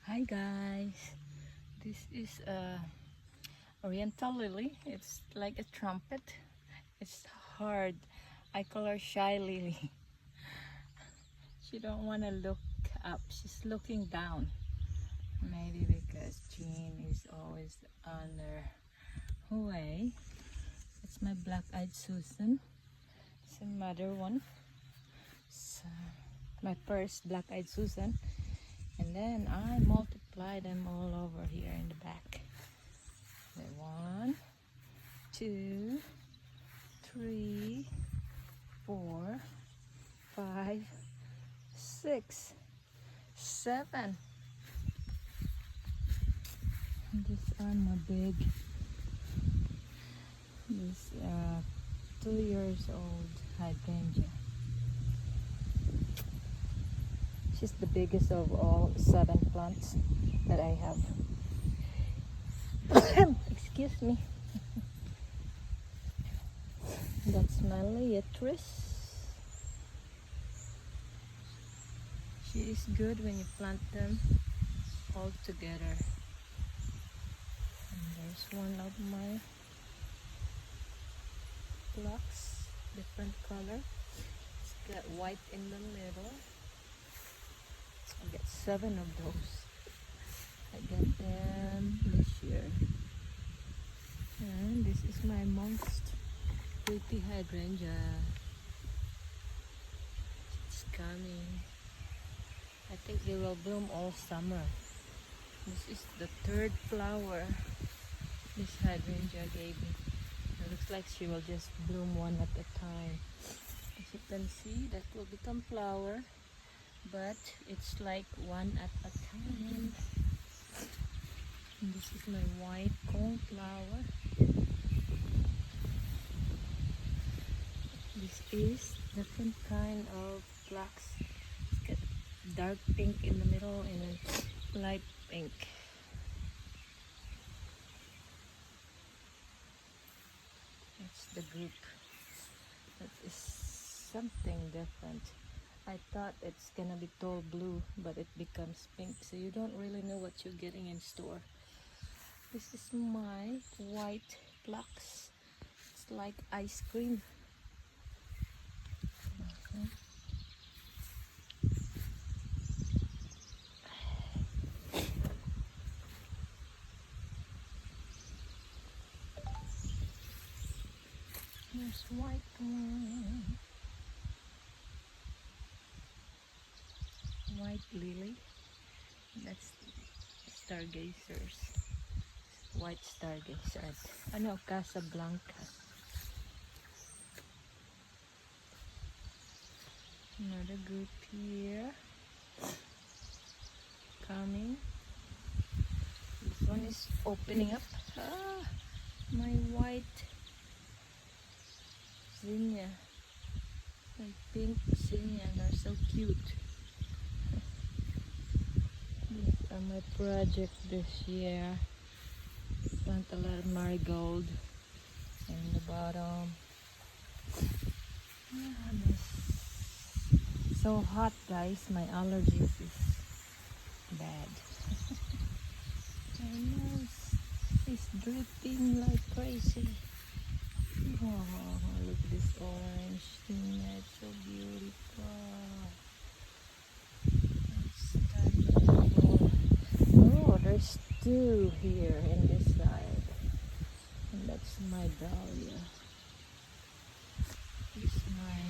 Hi guys, this is a oriental lily. It's like a trumpet. It's hard. I call her shy lily. She don't want to look up. She's looking down. Maybe because Jean is always on her way. It's my black-eyed Susan. It's another one. It's my first black-eyed Susan. And then I multiply them all over here in the back. The 1, 2, 3, 4, 5, 6, 7. These are my big. This 2 years old hydrangea. She's the biggest of all 7 plants that I have. Excuse me. That's my Liatris. She is good when you plant them all together. And there's one of my blocks, different color. It's got white in the middle. I got 7 of those. I got them this year. And this is my most pretty hydrangea. It's coming. I think they will bloom all summer. This is the 3rd flower this hydrangea gave me. It looks like she will just bloom one at a time. As you can see, that will become flower. But it's like one at a time. And this is my white coneflower. This is different kind of blocks. It's got dark pink in the middle and a light pink. That's the group. That is something different. I thought it's gonna be tall blue, but it becomes pink, so you don't really know what you're getting in store. This is my white blocks. It's like ice cream. There's white one. White lily. That's stargazers. White stargazers. Ano, Casablanca. Another group here. Coming. This one is opening up. Ah, my white zinnia. My pink zinnia. They're so cute. These are my projects this year. Plant a lot of marigold in the bottom. It's so hot, guys. My allergies is bad. My nose is dripping like crazy. Oh, look at this orange thing. It's so beautiful. Oh, there's 2 here in this side. And that's my dahlia. This is my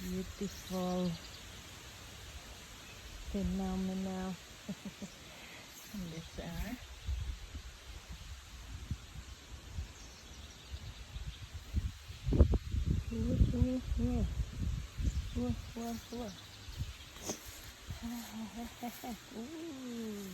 beautiful phenomenal. And these are Whoa. Ooh.